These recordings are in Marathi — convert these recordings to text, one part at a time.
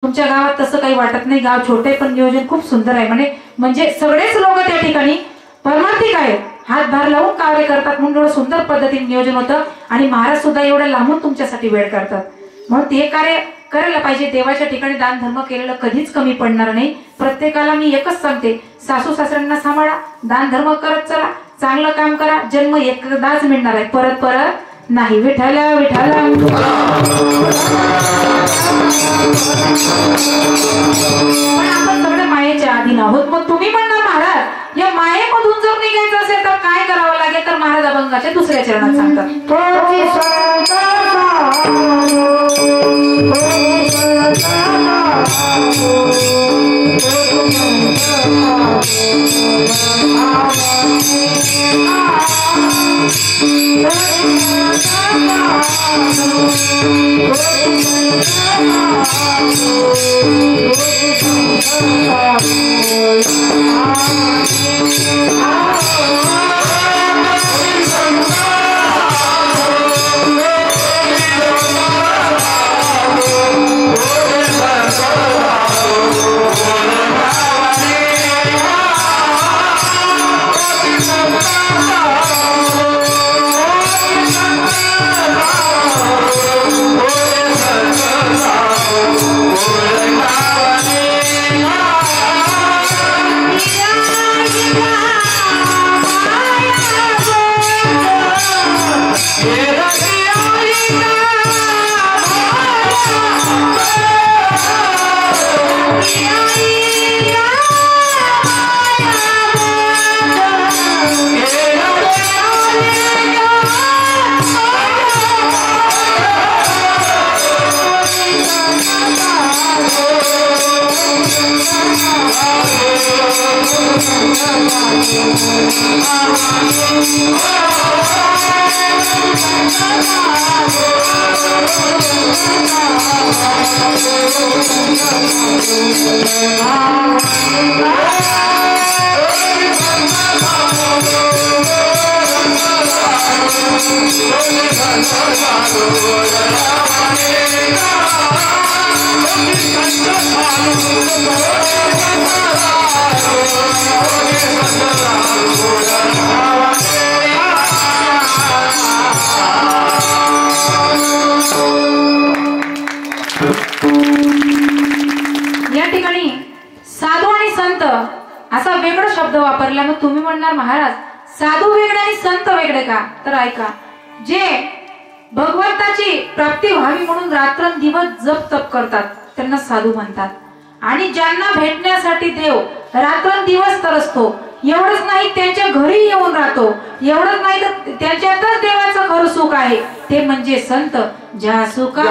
तुमच्या गावात तसं काही वाटत नाही, गाव छोटे पण नियोजन खूप सुंदर आहे म्हणजे सगळेच लोक त्या ठिकाणी परमार्थिक आहेत, हातभार लावून कार्य करतात म्हणून एवढं सुंदर पद्धतीने नियोजन होतं आणि महाराज सुद्धा एवढं लांबून तुमच्यासाठी वेळ करतात म्हणून ते कार्य करायला पाहिजे। देवाच्या ठिकाणी दान धर्म केलेलं कधीच कमी पडणार नाही। प्रत्येकाला मी एकच सांगते, सासू सासऱ्यांना सांभाळा, दान धर्म करत चला, चांगलं काम करा, जन्म एकदाच मिळणार आहे, परत परत नाही। विठ्ठल विठ्ठल पण आपण सगळे मायेच्या अधीन आहोत। मग तुम्ही म्हणणार महाराज या मायेमधून जर निघायचं असेल तर काय करावं लागेल, तर महाराज अभंगाच्या दुसऱ्या चरणात सांगतात, या ठिकाणी साधू आणि संत असा वेगळा शब्द वापरला। मग तुम्ही म्हणणार महाराज साधू वेगळे आणि संत वेगळे का, तर ऐका, जे भगवंताची प्राप्ती व्हावी म्हणून रात्रंदिवस जप तप करतात त्यांना साधू म्हणतात, आणि ज्यांना भेटण्यासाठी देव रात्रंदिवस तरसतो, एवढंच नाही त्यांच्या घरी येऊन राहतो, एवढंच नाही तर त्यांच्यातच देवाचं खरं सुख आहे, ते म्हणजे संत। ज्या सुखा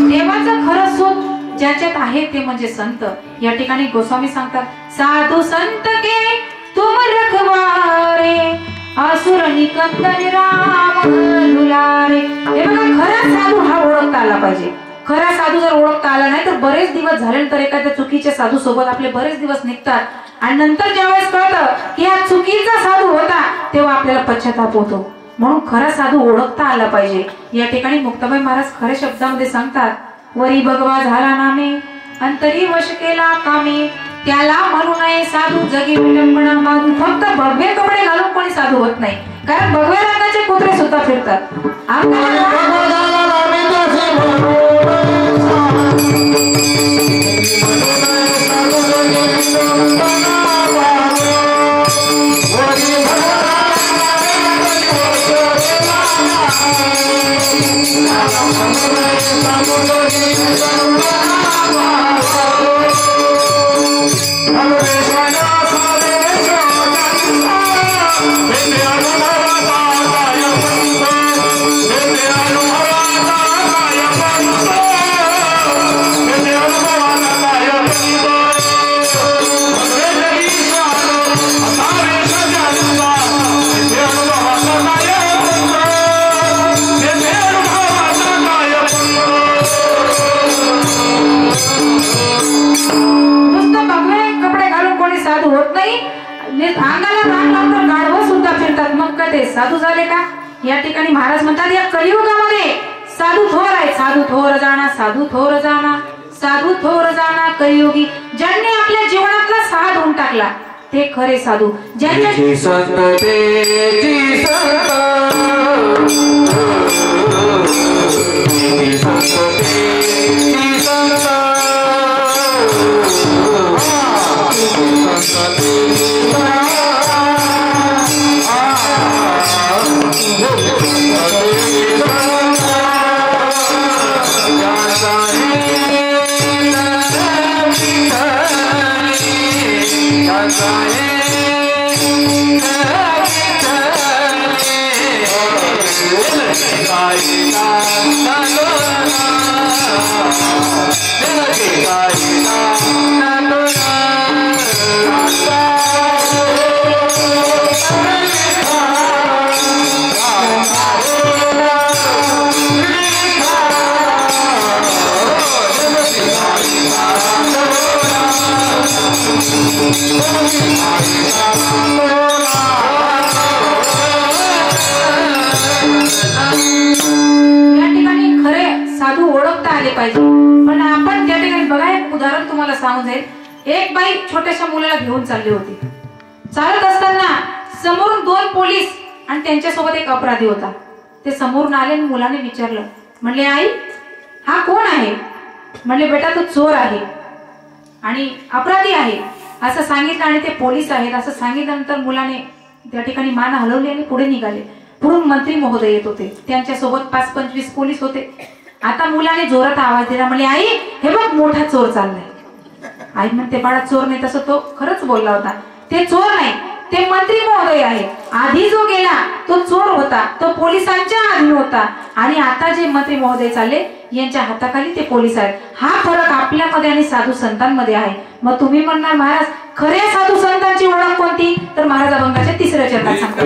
देवाचं खरं सुख ज्याच्यात आहे ते म्हणजे संत। या ठिकाणी गोस्वामी सांगतात, साधू संत के तुम रखवारे असुर निकंदन राम दुलारे। हे बघा, खरा साधू हा ओळखता आला पाहिजे, खरा साधू जर ओळखता आला नाही तर बरेच दिवस झाल्यानंतर एखाद्या चुकीच्या साधू सोबत आपले बरेच दिवस निघतात आणि नंतर ज्यावेळेस कळतं की हा चुकीचा साधू होता तेव्हा आपल्याला पश्चाताप होतो. म्हणून खरा साधू ओळखता आला पाहिजे. या ठिकाणी मुक्ताबाई महाराज खऱ्या शब्दामध्ये सांगतात, वरी भगवा झाला नामे अंतरी वश केला कामे, त्याला म्हणू नये साधू जगी विडंबना माधू. फक्त भगवे कपडे घालून कोणी साधू होत नाही, कारण भगव्या रंगाचे कुत्रे सुद्धा फिरतात. साधू झाले का? या ठिकाणी महाराज म्हणतात, या कलियुगामध्ये साधू थोर आहे. साधू थोर जाणा, साधू थोर जाणा, साधू थोर जाणा कलियुगी. ज्यांनी आपल्या जीवनातला सहा धुवून टाकला ते खरे साधू. ज्यांच्या पाहिजे. पण आपण त्या ठिकाणी बघा, एक उदाहरण तुम्हाला सांगून जाईल. एक बाई छोट्याशा मुलाला घेऊन चालली होती. चालत असताना समोरून दोन पोलीस आणि त्यांच्यासोबत एक अपराधी होता. ते समोरून आले आणि मुलाने विचारलं, म्हणले आई हा कोण आहे? म्हणले बेटा तो चोर आहे आणि अपराधी आहे असं सांगितलं आणि ते पोलीस आहेत असं सांगितल्यानंतर मुलाने त्या ठिकाणी मान हलवली आणि पुढे निघाले. पुढून मंत्री महोदय येत होते, त्यांच्यासोबत 5-25 पोलीस होते. आता मुलाने जोरात आवाज दिला, म्हणले आई हे बघ मोठा चोर चाललाय. आई म्हणते बाळा चोर नाही. तसं तो खरंच बोलला होता. ते चोर नाही, ते मंत्री महोदय आहे. आधी जो गेला तो चोर होता, तो पोलिसांच्या अधीन होता आणि आता जे मंत्री महोदय चालले यांच्या हाताखाली ते पोलीस आहेत. हा फरक आपल्यामध्ये आणि साधू संतांमध्ये आहे. मग तुम्ही म्हणणार महाराज खऱ्या साधू संतांची ओळख कोणती? तर महाराज अभंगाच्या 3ऱ्या चरणात सांगतात,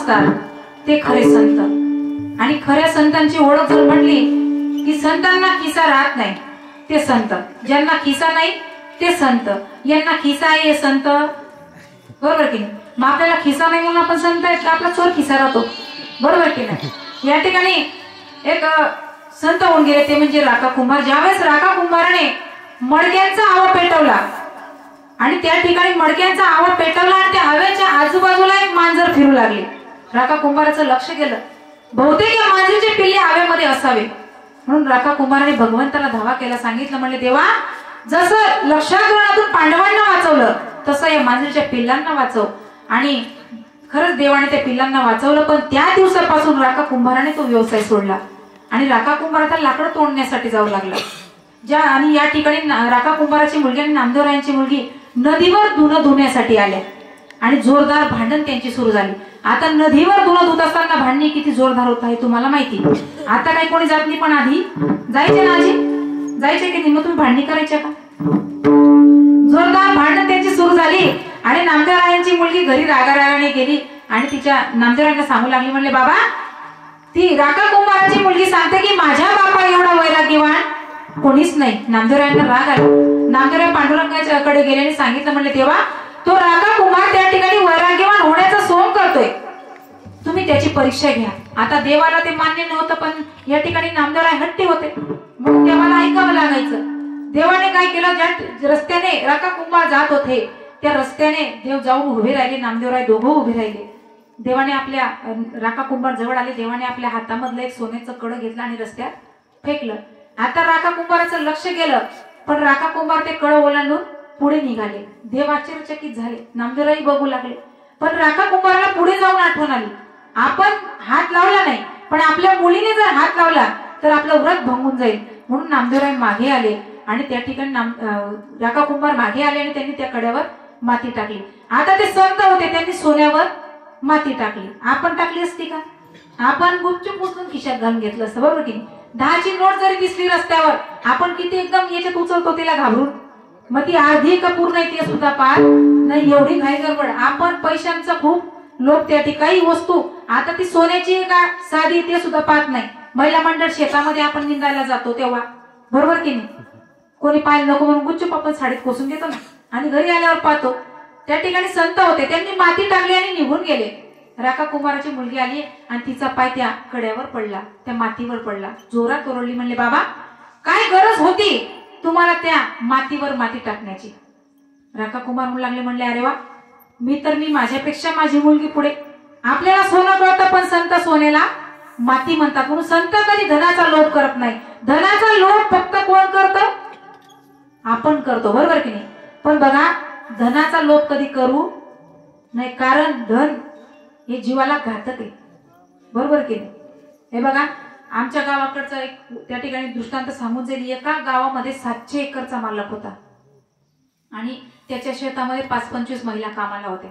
असतात ते खरे संत. आणि खऱ्या संतांची ओळख जर म्हटली की संतांना खिसा राहत नाही ते संत, ज्यांना खिसा नाही ते संत, यांना खिसा आहे हे संत. बरोबर की नाही? मग आपल्याला खिसा नाही म्हणून आपण संत आहेत का? आपला चोर खिसा राहतो. बरोबर की नाही? या ठिकाणी एक संत होऊन गेले, ते म्हणजे राका कुंभार. ज्यावेळेस राका कुंभाराने मडक्यांचा आवा पेटवला आणि त्या ठिकाणी मडक्यांचा आवा पेटवला आणि त्या हवेच्या आजूबाजूला एक मांजर फिरू लागली. राका कुंभाराचं लक्ष गेलं, बहुतेक या मांजरीचे पिल्ले हवेमध्ये असावे. म्हणून राका कुंभाराने भगवंताला धावा केला, सांगितलं, म्हणले देवा, जसं लक्षाग्रहणातून पांडवांना वाचवलं तसं या मांजरीच्या पिल्लांना वाचव. आणि खरंच देवाने त्या पिल्लांना वाचवलं. पण त्या दिवसापासून राका कुंभाराने तो व्यवसाय सोडला आणि राका कुंभार आता लाकडं तोडण्यासाठी जाऊ लागला. आणि या ठिकाणी राका कुंभाराची मुलगी आणि नामदेवरायांची मुलगी नदीवर धुणं धुण्यासाठी आल्या आणि जोरदार भांडण त्यांची सुरू झाली. आता नदीवर धुणं धुत असताना भांडणी किती जोरदार होत आहे तुम्हाला माहिती. आता काही कोणी जात नाही, पण आधी जायचे ना आजी, जायचे की नाही? मग तुम्ही भांडणी करायच्या का? जोरदार भांडण त्यांची सुरू झाली आणि नामदेवरायांची मुलगी घरी रागारागाने गेली आणि तिच्या नामदेवरायांना सांगू लागली, म्हणले बाबा, ती राका कुंभाराची मुलगी सांगते की माझ्या बापा एवढा वैराग्यवान कोणीच नाही. नामदेवरायांना राग आला. नामदेवराय पांडुरंगाच्या कडे गेले आणि सांगितलं, म्हणले तेव्हा तो राका कुंभार त्या ठिकाणी वैराग्यवान होण्याचा सोंग करतोय, तुम्ही त्याची परीक्षा घ्या. आता देवाला ते मान्य नव्हतं, पण या ठिकाणी नामदेवराय हट्टी होते, म्हणून देवाला ऐकावं लागायचं. देवाने काय केलं, ज्या रस्त्याने राका कुंभार जात होते त्या रस्त्याने देव जाऊन उभे राहिले, नामदेवराय दोघं उभे राहिले. देवाने आपल्या राका कुंभार जवळ आले, देवाने आपल्या हातामधलं एक सोन्याचं कडं घेतलं आणि रस्त्यात फेकलं. आता राका कुंभाराचं लक्ष गेलं, पण राका कुंभार ते कडं ओलांडून पुढे निघाले. देव आश्चर्यचकित झाले, नामदेवराई बघू लागले. पण राका कुंभाराला पुढे जाऊन आठवण आली, आपण हात लावला नाही, पण आपल्या मुलीने जर हात लावला तर आपलं व्रत भंगून जाईल. म्हणून नामदेवराय मागे आले आणि त्या ठिकाणी राका कुंभार मागे आले आणि त्यांनी त्या कड्यावर माती टाकली. आता ते संत होते, त्यांनी सोन्यावर माती टाकली. आपण टाकली असती का? आपण गुपचूप उचलून खिशात घालून घेतलं असतं. बरोबर की नाही? 10ची नोट जरी दिसली रस्त्यावर, आपण किती एकदम याच्यात उचलतो तिला घाबरून. मग ती अर्धी का पूर्ण येते सुद्धा पार नाही, एवढी घाई गडबड. आपण पैशांचा खूप लोभ त्या ठिकाणी वस्तू, आता ती सोन्याची का साधी ते सुद्धा पाहत नाही. महिला मंडळ शेतामध्ये आपण निंदायला जातो तेव्हा, बरोबर की नाही? कोणी पाहिलं नको म्हणून गुच्चूप आपण साडीत कोसून घेतो ना, आणि घरी आल्यावर पाहतो. त्या ठिकाणी संत होते, त्यांनी माती टाकली आणि निघून गेले. राका कुंभाराची मुलगी आली आणि तिचा पाय त्या कड्यावर पडला, त्या मातीवर पडला. जोरात ओरडली, म्हणले बाबा, काय गरज होती तुम्हाला त्या मातीवर माती टाकण्याची? राका कुंभार म्हणू लागले, म्हणले अरे वा, मी माझ्यापेक्षा माझी मुलगी पुढे. आपल्याला सोनं कळतं, पण संत सोन्याला माती म्हणतात. म्हणून संत कधी धनाचा लोभ करत नाही. धनाचा लोभ फक्त कोण करतं? आपण करतो, बरोबर की नाही? पण बघा, धनाचा लोभ कधी करू नाही, कारण धन हे जीवाला घातक आहे, बरोबर की नाही? हे बघा, आमच्या गावाकडचा एक त्या ठिकाणी दृष्टांत सांगून जाईल. एका गावामध्ये 700 एकरचा मालक होता आणि त्याच्या शेतामध्ये 5-25 महिला कामाला होत्या.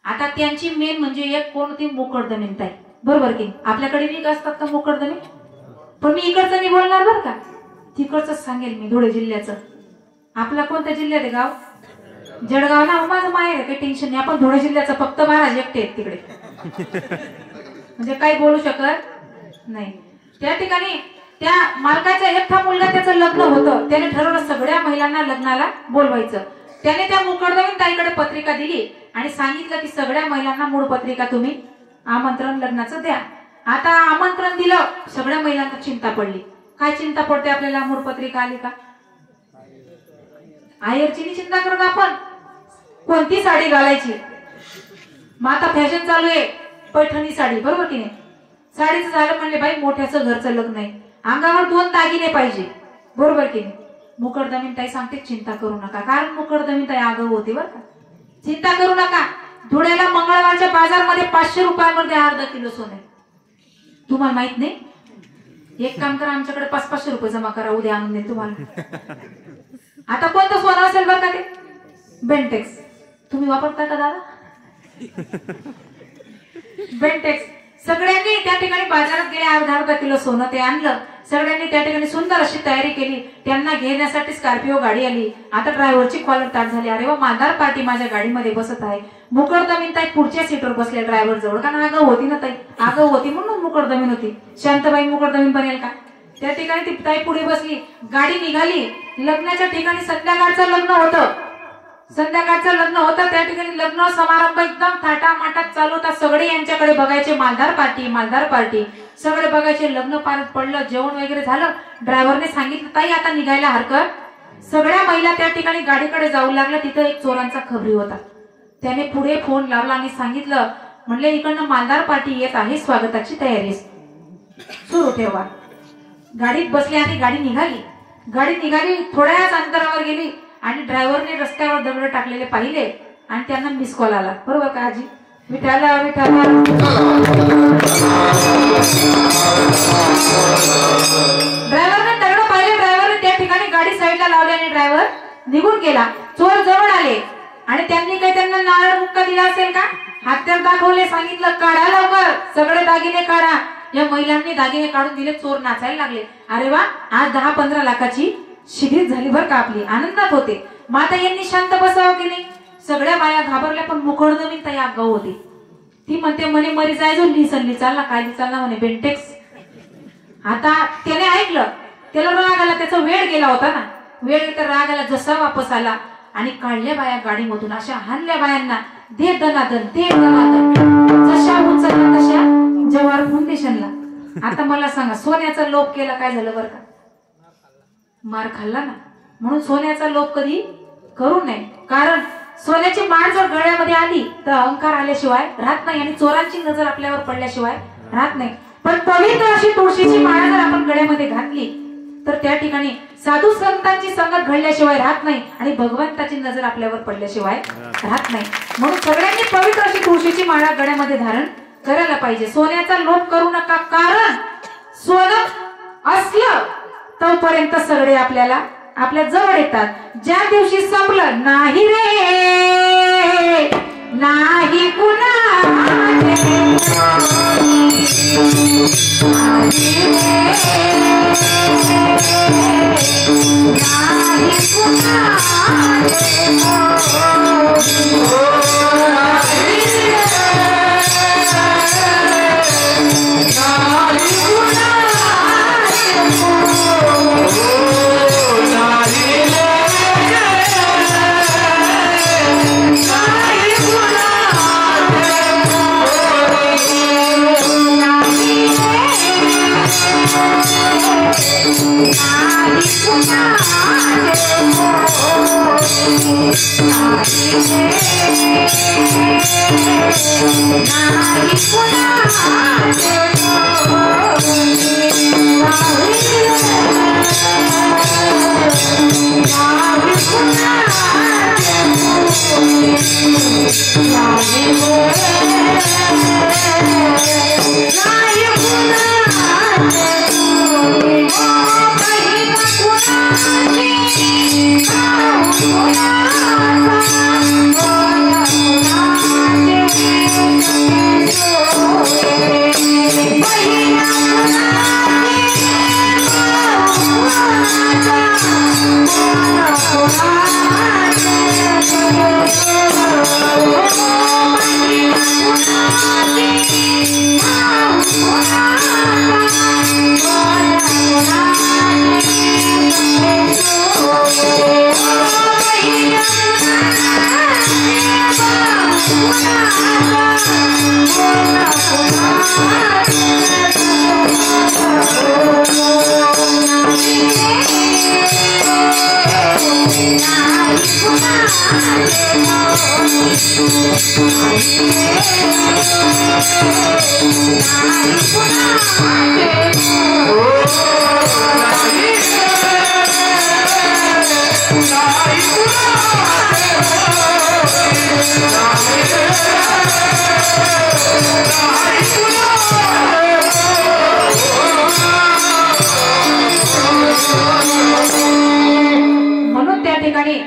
आता त्यांची मेन म्हणजे एक कोणती मोकडदमीन ताई, बरोबर की? आपल्याकडे नाही असतात का मोकडदमीन? पण मी इकडचं नाही बोलणार बरं का, तिकडचं सांगेल मी, धुळे जिल्ह्याचं. आपला कोणत्या जिल्ह्यात आहे गाव? जळगाव ना. माझं माहेर आहे, काही टेन्शन नाही. आपण धुळे जिल्ह्याचं, फक्त महाराज एकटे आहेत तिकडे, म्हणजे काही बोलू शकत नाही. त्या ठिकाणी त्या मालकाचा एकटा मुलगा, त्याचं लग्न होतं, त्याने ठरवलं सगळ्या महिलांना लग्नाला बोलवायचं. त्याने त्या मुकडदमीन ताईकडे पत्रिका दिली आणि सांगितलं की सगळ्या महिलांना मूळ पत्रिका तुम्ही आमंत्रण लग्नाचं द्या. आता आमंत्रण दिलं, सगळ्या महिलांना चिंता पडली. काय चिंता पडते आपल्याला? मूळ पत्रिका आली का? आयरची चिंता करत आपण कोणती साडी घालायची. मग आता फॅशन चालू आहे पैठणी साडी, बरोबर की नाही? साडीचं झालं, म्हणले बाई मोठ्याचं घरचं लग्न आहे, अंगावर 2 दागिने पाहिजे, बरोबर की नाही? मुकडदमीन ताई सांगते चिंता करू नका, कारण मुकडदमीन ताई आगाऊ होती बरं का. चिंता करू नका, धुळ्याला मंगळवारच्या बाजारमध्ये 500 रुपयामध्ये अर्धा किलो सोने. तुम्हाला माहित नाही? एक काम करा, आमच्याकडे 500-500 रुपये जमा करा, उद्या आणून दे तुम्हाला. आता कोणतं सोनं असेल बरं का ते? बेंटेक्स. तुम्ही वापरता का दादा? बेंटेक्स. सगळ्यांनी त्या ठिकाणी बाजारात गेले, अर्धा किलो सोनं ते आणलं सगळ्यांनी त्या ठिकाणी सुंदर अशी तयारी केली. त्यांना घेण्यासाठी स्कॉर्पिओ गाडी आली. आता ड्रायव्हरची कॉलर ताट झाली. अरे वा, मालदार पार्टी माझ्या गाडीमध्ये बसत आहे. मुकरदमीन ताई पुढच्या सीटवर बसले ड्रायव्हर जवळ, कारण आगाऊ होती ना ताई, आगाऊ होती म्हणून मुकरदमीन होती. शांतबाई मुकरदमीन बनेल का? त्या ठिकाणी ती ताई पुढे बसली. गाडी निघाली. लग्नाच्या ठिकाणी संध्याकाळचं लग्न होतं. संध्याकाळचं लग्न होतं. त्या ठिकाणी लग्न समारंभ एकदम थाटामाटात चालू होता. सगळे यांच्याकडे बघायचे, मालदार पार्टी मालदार पार्टी, सगळे बघायचे. लग्न पार पडलं, जेवण वगैरे झालं. ड्रायव्हरने सांगितलं ताई आता निघायला हरकत. सगळ्या महिला त्या ठिकाणी गाडीकडे जाऊ लागल्या. तिथं एक चोरांचा खबरी होता. त्याने पुढे फोन लावला आणि सांगितलं, म्हणले इकडनं मालदार पार्टी येत आहे, स्वागताची तयारी सुरू ठेवा. गाडीत बसले आणि गाडी निघाली. गाडी निघाली, थोड्याच अंतरावर गेली आणि ड्रायव्हरने रस्त्यावर दगड टाकलेले पाहिले आणि त्यांना मिस कॉल आला. बरोबर का आजी? विठाला विठाला. ड्रायव्हरने दगड पाहिले. ड्रायव्हरने त्या ठिकाणी गाडी साईडला लावली आणि ड्रायव्हर निघून गेला. चोर जवळ आले आणि त्यांनी काही त्यांना नारळ मुक्का दिला असेल का? हत्यार दाखवले, सांगितलं काढा लवकर, सगळे दागिने काढा. या महिलांनी दागिने काढून दिले. चोर नाचायला लागले. अरे वा, आज 10-15 लाखाची शिबिर झाली बरं का आपली. आनंदात होते. माता यांनी शांत बसावं की नाही? सगळ्या बाया घाबरल्या. पण मुखडदमीन ताई आगाऊ होती. ती म्हणते म्हणे मरी जायचो लिसन चालला काय चालला म्हणे बेंटेक्स. आता त्याने ऐकलं, त्याला राग आला, त्याचा वेळ गेला होता ना. वेळ तर राग आला, जसा वापस आला आणि काढल्या बाया गाडीमधून. अशा हाणल्या बायांना, दे दनादन दे दनादन. जशा उचलल्या तशा जवाहर फाउंडेशनला. आता मला सांगा, सोन्याचा लोभ केला काय झालं बरं का? मार खाल्ला ना. म्हणून सोन्याचा लोभ कधी करू नये. कारण सोन्याची माळ जर गळ्यामध्ये आली तर अहंकार आल्याशिवाय राहत नाही आणि चोरांची नजर आपल्यावर पडल्याशिवाय राहत नाही. पण पवित्र अशी तुळशीची माळ जर आपण गळ्यामध्ये घातली तर त्या ठिकाणी साधू संतांची संगत घडल्याशिवाय राहत नाही आणि भगवंताची नजर आपल्यावर पडल्याशिवाय राहत नाही. म्हणून सगळ्यांनी पवित्र अशी तुळशीची माळा गळ्यामध्ये धारण करायला पाहिजे. सोन्याचा लोभ करू नका. कारण सोनं असलं तोपर्यंत सगळे आपल्याला आपल्या जवळ येतात. ज्या दिवशी संपलं नाही रे नाही कुणा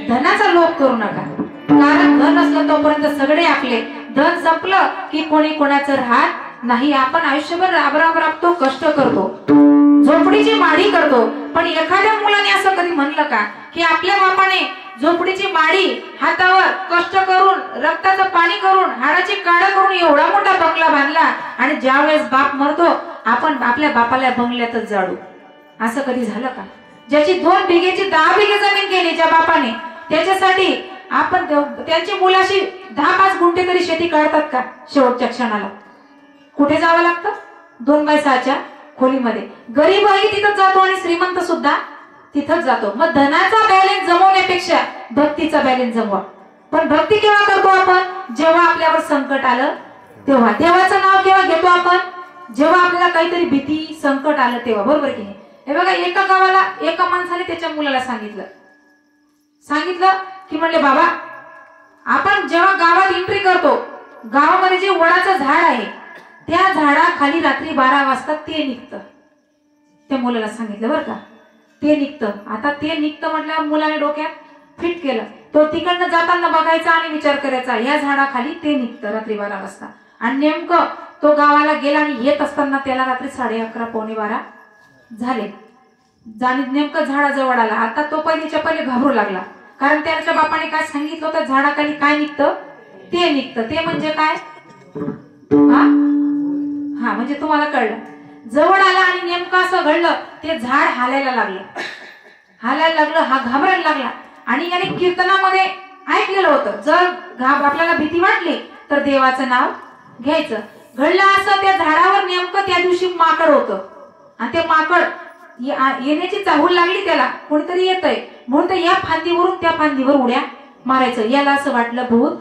धनाचा लोभ करू नका. कारण धन असलं तोपर्यंत सगळे आपले. धन संपलं की कोणी कोणाचं राहत नाही, आपण आयुष्यभर राबतो, कष्ट करतो, झोपडीची माडी करतो, पण एखाद्या मुलाने असं कधी म्हणलं का की आपल्या बापाने झोपडीची माडी हातावर कष्ट करून, रक्ताचं पाणी करून, हाडाची काढ करून एवढा मोठा बंगला बांधला आणि ज्या वेळेस बाप मरतो आपण आपल्या बापाला बंगल्यातच जाडू, असं कधी झालं का? ज्याची 2 बिघेची 10 बिघे जमीन केली ज्या बापाने, त्याच्यासाठी आपण त्यांची मुलाशी 10-5 गुंठे तरी शेती काढतात का? शेवटच्या क्षणाला कुठे जावं लागतं? 2x6च्या खोलीमध्ये. गरीबही तिथंच जातो आणि श्रीमंत सुद्धा तिथंच जातो. मग धनाचा बॅलन्स जमवण्यापेक्षा भक्तीचा बॅलन्स जमवा. पण भक्ती केव्हा करतो आपण? जेव्हा आपल्यावर संकट आलं तेव्हा. देवाचं नाव केव्हा घेतो आपण? जेव्हा आपल्याला काहीतरी भीती संकट आलं तेव्हा, बरोबर की नाही? हे बघा, एका गावाला एका माणसाने त्याच्या मुलाला सांगितलं की म्हणले बाबा, आपण जेव्हा गावात एंट्री करतो, गावामध्ये जे वडाचं झाड आहे त्या झाडाखाली रात्री 12 वाजता ते निघतं. त्या मुलाला सांगितलं बरं का, ते निघतं. आता ते निघतं म्हटल्यावर मुलाने डोक्यात फिट केलं. तो तिकडनं जाताना बघायचा आणि विचार करायचा, या झाडाखाली ते निघतं रात्री 12 वाजता. आणि नेमकं तो गावाला गेला आणि येत असताना त्याला रात्री 11:30-12 झाले. नेमकं झाडाजवळ आला. आता तो पहिलीच्या पहिले घाबरू लागला, कारण त्याच्या बापाने काय सांगितलं होतं, झाडाखाली काय निघतं? ते निघतं. ते म्हणजे काय? हा म्हणजे तुम्हाला कळलं. जवळ आला आणि नेमकं असं घडलं, ते झाड हालायला लागलं. हा घाबरायला लागला. आणि याने कीर्तनामध्ये ऐकलेलं होतं, जर आपल्याला भीती वाटली तर देवाचं नाव घ्यायचं. घडलं असं, त्या झाडावर नेमकं त्या दिवशी माकड होतं. आणि ते माकड येण्याची चाहूल लागली त्याला, कोणतरी येतंय म्हणून या फांदीवरून त्या फांदीवर उड्या मारायचं. याला असं वाटलं भूत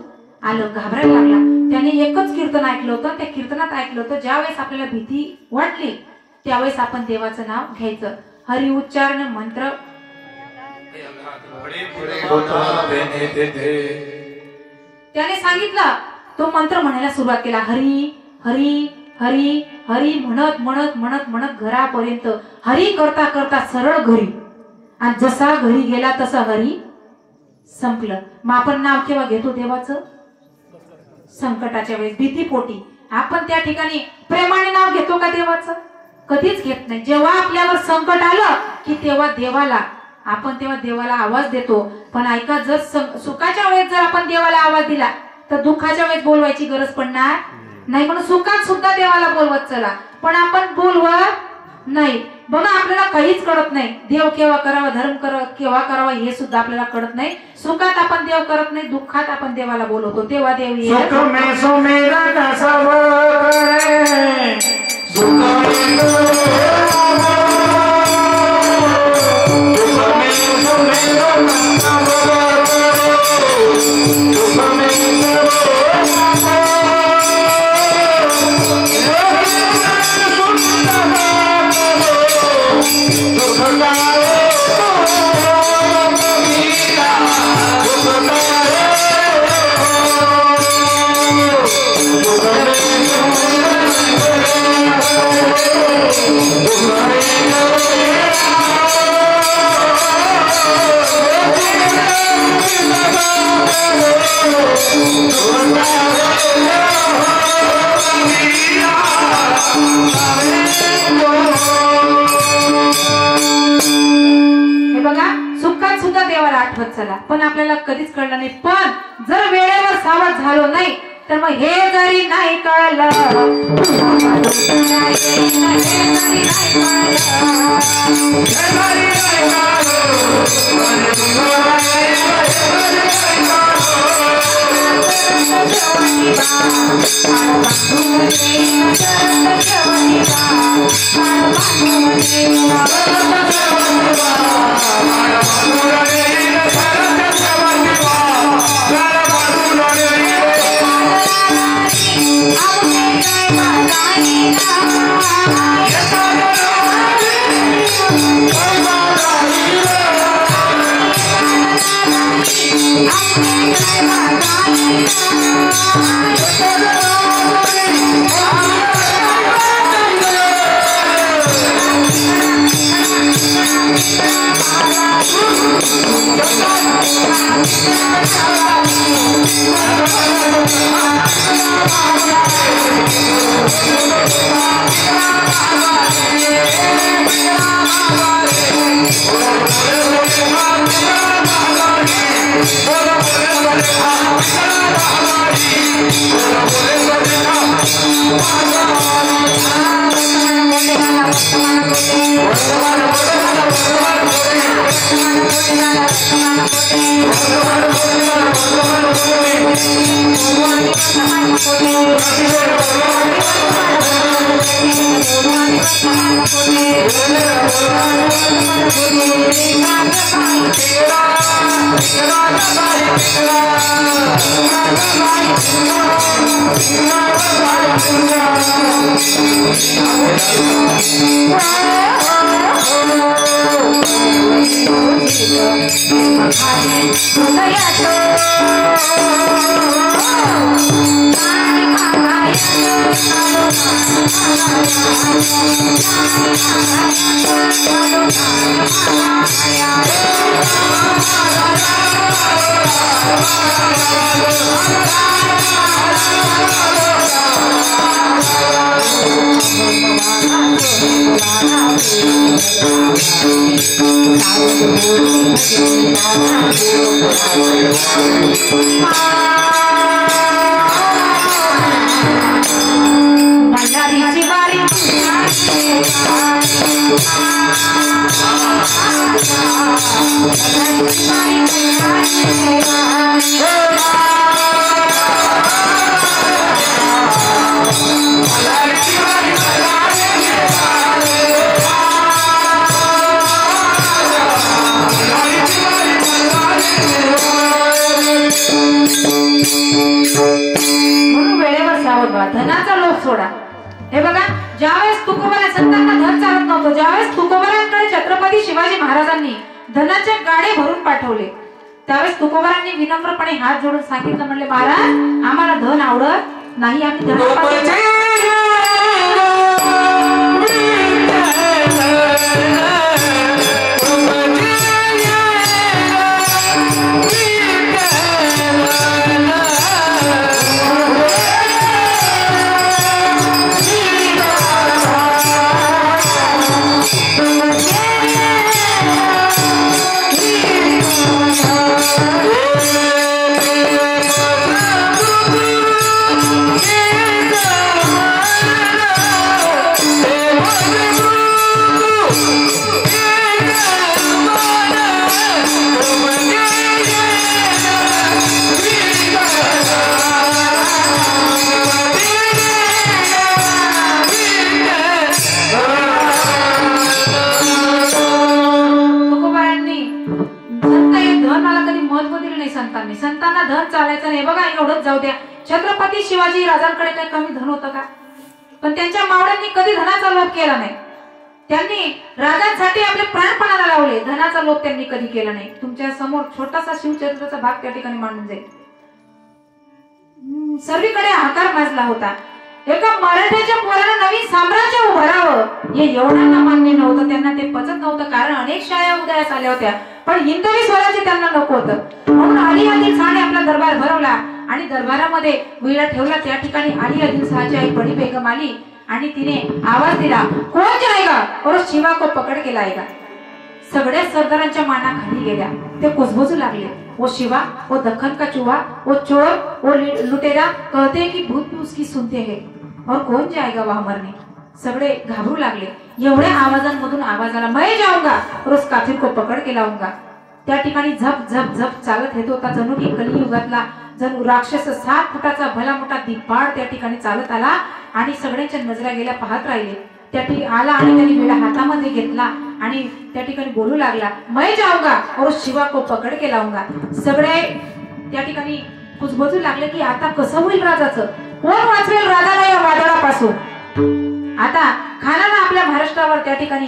आलं, घाबरायला लागला. त्याने एकच कीर्तन ऐकलं होतं. त्या कीर्तनात ऐकलं होतं, ज्यावेळेस आपल्याला भीती वाटली त्यावेळेस आपण देवाचं नाव घ्यायचं. हरी उच्चारण मंत्र. त्याने सांगितलं, तो मंत्र म्हणायला सुरुवात केला. हरी हरी हरी हरी म्हणत म्हणत म्हणत म्हणत घरापर्यंत हरी करता करता सरळ घरी. आणि जसा घरी गेला तसा हरी संपलं. मग आपण नाव केव्हा घेतो देवाचं? संकटाच्या वेळेस, भीतीपोटी. आपण त्या ठिकाणी प्रेमाने नाव घेतो का देवाचं? कधीच घेत नाही. जेव्हा आपल्यावर संकट आलं की तेव्हा देवाला आवाज देतो. पण ऐका, जर सुखाच्या वेळेस जर आपण देवाला आवाज दिला तर दुःखाच्या वेळेस बोलवायची गरज पडणार नाही. म्हणून सुखात सुद्धा देवाला बोलवत चला, पण आपण बोलवत नाही. बघा, आपल्याला काहीच कळत नाही. देव केव्हा करावा, धर्म केव्हा करावा हे सुद्धा आपल्याला कळत नाही. सुखात आपण देव करत नाही, दुःखात आपण देवाला बोलवतो. तेव्हा देव येईल. चला, पण आपल्याला कधीच कळलं नाही. पण जर वेळेवर सावध झालो नाही तर मग हे जरी नाही कळलं, Thank you. धनाचा लोभ सोडा। हे बघा, ज्यावेळेस तुकोबारा संतांना धन चालत नव्हतं, ज्यावेळेस तुकोबारांकडे छत्रपती शिवाजी महाराजांनी धनाचे गाडे भरून पाठवले, त्यावेळेस तुकोबारांनी विनम्रपणे हात जोडून सांगितलं, म्हणले महाराज आम्हाला धन आवडत नाही, आम्ही धन संतांना धन चालायचं नाही। बघा एवढंच जाऊ द्या, छत्रपती शिवाजी राजांकडे काही कमी धन होतं का? पण त्यांच्या मावळ्यांनी कधी धनाचा लोभ केला नाही। त्यांनी राजांसाठी आपले प्राणपणाला लावले, धनाचा लोभ त्यांनी कधी केला नाही। तुमच्या समोर छोटासा शिवचरित्राचा भाग त्या ठिकाणी मांडून जाईल। सर्वीकडे हाकार माजला होता। एका मराठ्याच्या पोराला नवीन साम्राज्य उभारावं हे एवढ्यांना मान्य नव्हतं, त्यांना ते पचत नव्हतं, कारण अनेक शाळा उदयास आल्या होत्या, पण हिंदवी स्वराज्य त्यांना नको होतं। म्हणून अली आदिल शहाने आपला दरबार भरवला आणि दरबारामध्ये विडा ठेवला। त्या ठिकाणी अली आदिल शहाची आई बडी बेगम आली आणि तिने आवाज दिला, कोण जाएगा और शिवा को पकड के लाएगा। सगळ्या सरदारांच्या माना खाली गेल्या, ते कुजबुजू लागले, वो शिवा, वो दक्खन का चूहा, वो चोर, वो लुटेरा कहते हैं कि भूत भी उसकी सुनते हैं और कौन जाएगा वहां मरने। सगळे घाबरू लागले। एवढ्या आवाजांमधून आवाज आला, मैं जाऊंगा और उस काफिर को पकड़ के लाऊंगा। त्या ठिकाणी झप झप झप चालत येत होता, जणू की कलियुगातला जणू राक्षस 7 फुटाचा भला मोठा दिपाड त्या ठिकाणी चालत आला आणि सगळ्यांच्या नजरा गेल्या पाहत राहिले। त्या ठिकाणी आला आणि त्याने विडा हातामध्ये घेतला आणि त्या ठिकाणी बोलू लागला, मैं जाऊंगा और शिवा को पकड़ के लाऊंगा। सगळे त्या ठिकाणी कुजबुजू लागले की आता कसं होईल राजाचं, कोण वाचवेल राजाला या वादळापासून। आता खानानं आपल्या महाराष्ट्रावर त्या ठिकाणी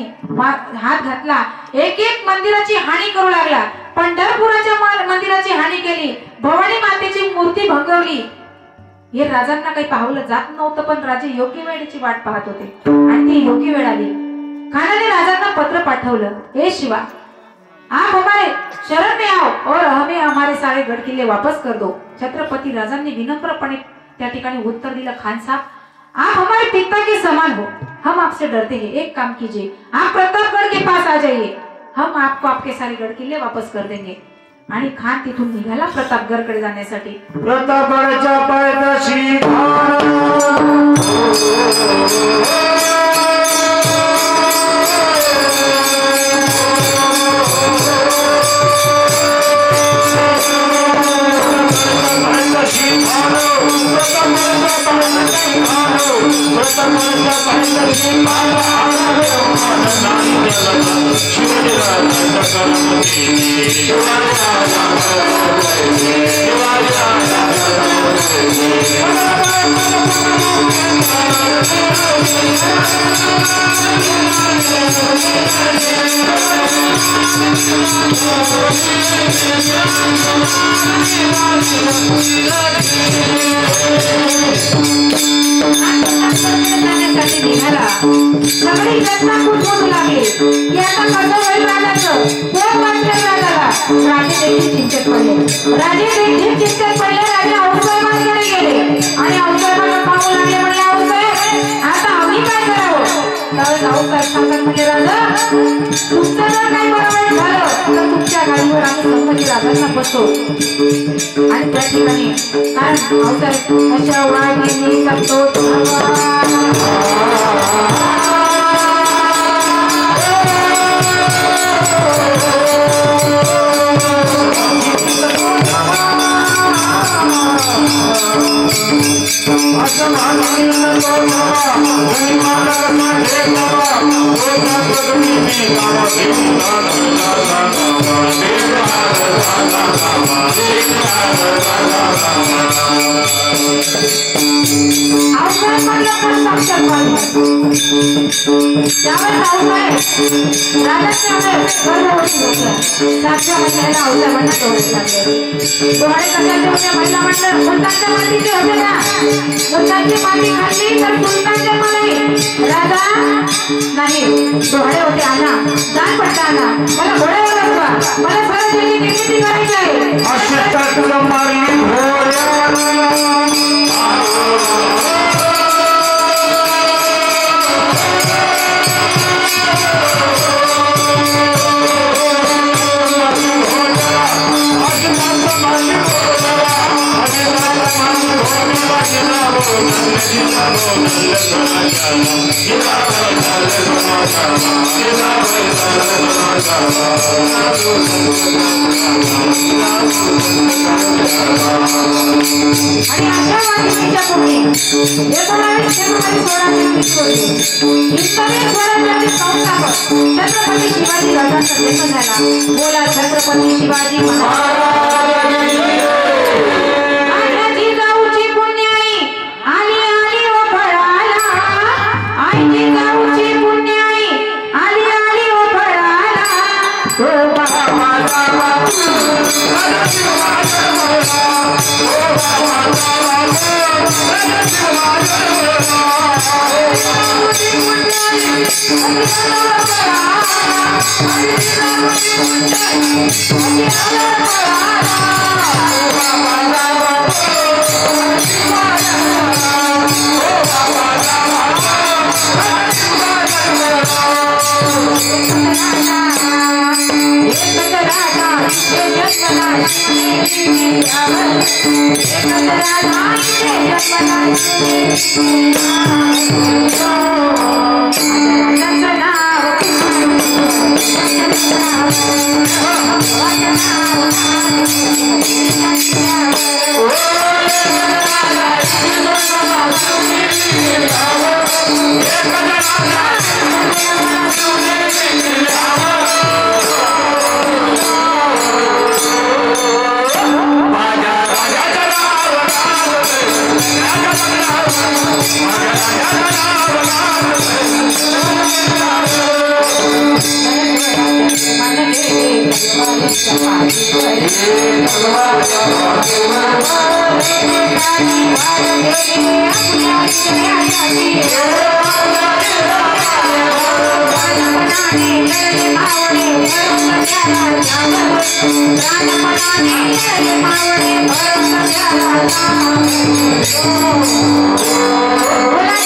हात घातला, एक एक मंदिराची हानी करू लागला। पंढरपुराच्या मंदिराची हानी केली, भवानी मातेची मूर्ती भंगवली। हे राजांना काही पाहवलं जात नव्हतं, पण राजे योग्य वेळेची वाट पाहत होते आणि ती योग्य वेळ आली। खानाने राजांना पत्र पाठवलं, हे शिवा, आप हमारे शरण में आओ और हमें हमारे सारे गढ़ किले वापस कर दो। छत्रपती राजांनी विनम्रपणे त्या ठिकाणी उत्तर दिलं, खान साहब, आप हमारे पिता के समान हो, हम आपसे डरते हैं। एक काम कीजिए, आप प्रतापगढ़ के पास आ जाइए, हम आपको आपके सारे गढ़ किल्ले वापस कर देंगे। आणि खान तिथून निघाला प्रतापगडकडे जाण्यासाठी। प्रतापगडच्या पायथ्याशी सगळी घटना खूप मोठू लागली की आता कसं होईल राजाचं कोण वाचवेल राजाला. राजे देखील चिंतेत पडले. राजे औरंगजेबाकडे गेले आणि औरंगजेबाला पाहू लागले. म्हणले औरंगजेब आता आम्ही काय करावं. त्यावेळेस औरंगजेब सांगतात म्हणजे राजा तुमचं जर काही बरोबर झालं तर तुमच्या गाडीवर आम्ही संमती राजांना बसतो. आणि त्या ठिकाणी कारण औरंगजेब अशा वाघिणी करतो नाही डोळे होते आणा दान पडता आणा मला घोड्यावर बसवा मला सरळ त्याची निर्मिती करायची आहे. छत्रपती शिवाजी राजांचा जन्म झाला. बोला छत्रपती शिवाजी महाराज. जिजाऊची पुण्याई आली आली ओ फळाला. आई जिजाऊची पुण्याई आली आली ओ फळाला.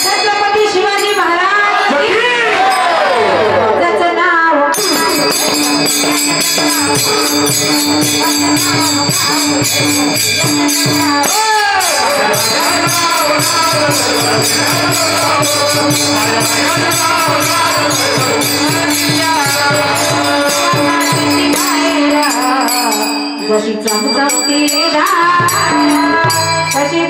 छत्रपती शिवाजी महाराज त्याचं नाव जशी चमचमती कशी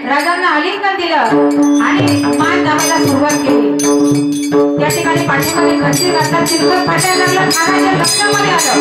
राजांना आलिंगन दिलं आणि मान दाबायला सुरुवात केली। त्या ठिकाणी पाठीमागे खंजीर घातला, चिलखत फाटायला लागला। खानाच्या लक्षामध्ये आलं,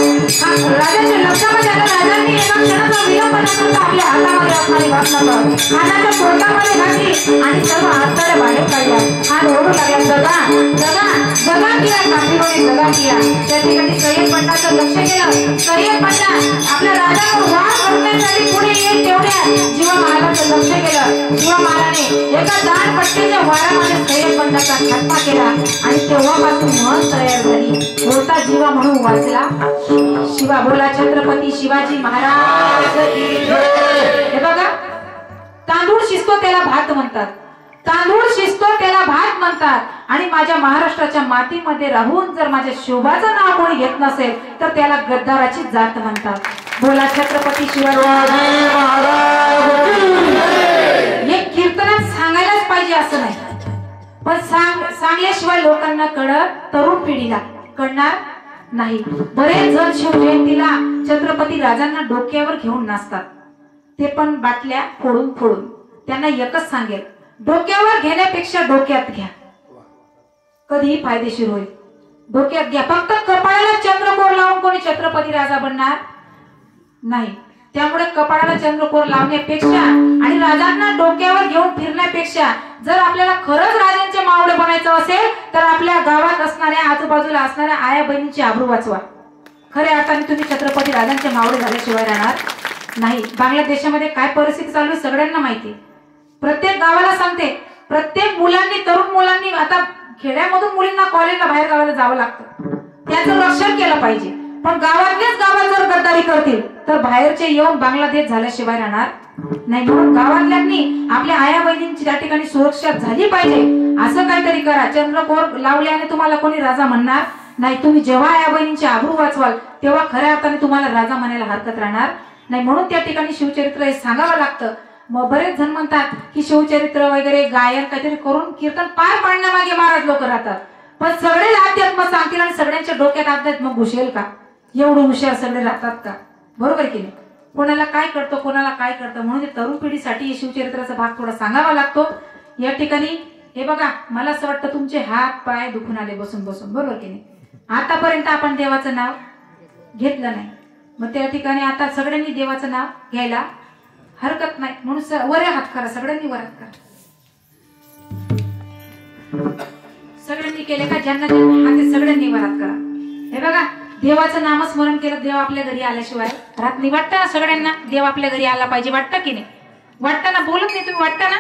राजाच्या लक्षामध्ये आलं। राजांनी एका क्षणाचा विलंब न करता आपल्या हातामध्ये असणारी वासनावर खानाच्या पोटामध्ये घातली आणि सर्व हातकडे बाहेर काढल्या। खान ओरडू लागला, जगा जगा जगा किया, काठीवरील जगा किया। त्या ठिकाणी सय्यद पंडाचं लक्ष केलं। सय्यद पंडा आपल्या राजावर वार करण्यासाठी पुढे येईल तेवढ्या जीवा महाराजांचं लक्ष केलं। जीवा महाराने एका दान पट्टीच्या वारामध्ये सय्यद पंडाचा खात्मा केला आणि तेव्हापासून महल तयार झाली। होता जीवा म्हणून वाचला शिवा। बोला छत्रपती शिवाजी महाराज की जय। हे बघा, तांदूळ शिजतो त्याला भात म्हणतात, तांदूळ शिजतो त्याला भात म्हणतात। आणि माझ्या महाराष्ट्राच्या मातीमध्ये राहून जर माझ्या शोभाचं नाव कोणी घेत नसेल तर त्याला गद्दाराची जात म्हणतात। बोला छत्रपती शिवाजी महाराज। हे कीर्तनात सांगायलाच पाहिजे असं नाही, पण सांगल्याशिवाय लोकांना कळत, तरुण पिढीला कळणार नाही। बरेच जण शिवजयंतीला छत्रपती राजांना डोक्यावर घेऊन नाचतात, ते पण बाटल्या फोडून फोडून। त्यांना एकच सांगेल, डोक्यावर घेण्यापेक्षा डोक्यात घ्या, कधीही फायदेशीर होईल। डोक्यात घ्या. फक्त कपाळाला चंद्रकोर लावून कोणी छत्रपती राजा बनणार नाही. त्यामुळे कपाळाला चंद्रकोर लावण्यापेक्षा आणि राजांना डोक्यावर घेऊन फिरण्यापेक्षा जर आपल्याला खरंच राजांचे मावळे बनायचं असेल तर आपल्या गावात असणाऱ्या आजूबाजूला असणाऱ्या आया बहिणींची आबरू वाचवा. खऱ्या अर्थाने तुम्ही छत्रपती राजांचे मावळे झाल्याशिवाय राहणार नाही. बांगलादेशामध्ये काय परिस्थिती चालू आहे सगळ्यांना माहिती. प्रत्येक गावाला सांगते, प्रत्येक मुलांनी, तरुण मुलांनी, आता खेड्यामधून मुलींना कॉलेजला बाहेर गावाला जावं लागतं, त्याचं रक्षण केलं पाहिजे. पण गावातलेच गावात जर गद्दारी करतील तर बाहेरचे येऊन बांगलादेश झाल्याशिवाय राहणार नाही. म्हणून गावातल्यांनी आपल्या आया बहिणींची त्या ठिकाणी सुरक्षा झाली पाहिजे. असं काहीतरी करा. चंद्रकोर लावल्याने तुम्हाला कोणी राजा म्हणणार नाही. तुम्ही जेव्हा आया बहिणींची आबरू वाचवाल तेव्हा खऱ्या अर्थाने तुम्हाला राजा म्हणायला हरकत राहणार नाही. म्हणून त्या ठिकाणी शिवचरित्र हे सांगावं लागतं. मग बरेच जण म्हणतात की शिवचरित्र वगैरे गायन काहीतरी करून कीर्तन पार पाडण्यामागे महाराज लोक राहतात. पण सगळे अध्यात्म सांगतील आणि सगळ्यांच्या डोक्यात अध्यात्म घुसेल का? एवढं हुशार सगळे राहतात का? बरोबर की नाही? कोणाला काय करतो, कोणाला काय करतं. म्हणून तरुण पिढीसाठी शिवचरित्राचा भाग थोडा सांगावा लागतो. या ठिकाणी हे बघा, मला असं वाटतं तुमचे हात पाय दुखून आले बसून बसून, बरोबर की नाही? आतापर्यंत आपण देवाचं नाव घेतलं नाही. मग त्या ठिकाणी आता सगळ्यांनी देवाचं नाव घ्यायला हरकत नाही. म्हणून वर हात करा, सगळ्यांनी वर हात करा. सगळ्यांनी केले का? ज्यांना हात सगळ्यांनी वर हात करा. हे बघा, देवाचं नामस्मरण केलं, देव आपल्या घरी आल्याशिवाय राहत नाही. वाटतं ना सगळ्यांना देव आपल्या घरी आला पाहिजे? वाटतं की नाही? वाटतं ना? बोलत नाही तुम्ही? वाटतं ना?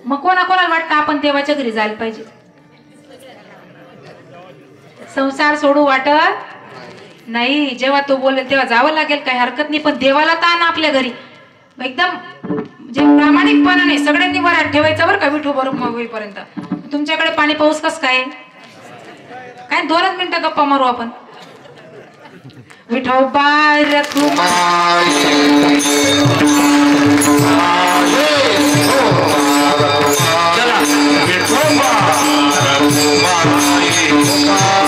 मग कोणाकोणाला वाटतं आपण देवाच्या घरी जायला पाहिजे? संसार सोडू वाटत नाही. जेव्हा तो बोलेल तेव्हा जावं लागेल, काही हरकत नाही. पण देवाला ताण आपल्या घरी एकदम जे प्रामाणिकपणाने सगळ्यांनी वर हात ठेवायचं बरं का, विठू बरोबर होईपर्यंत. तुमच्याकडे पाणी पाऊस कस काय? काय 2 मिनिटं गप्पा मारू आपण. विठोबा रखुमा चला विठोबा रखुमा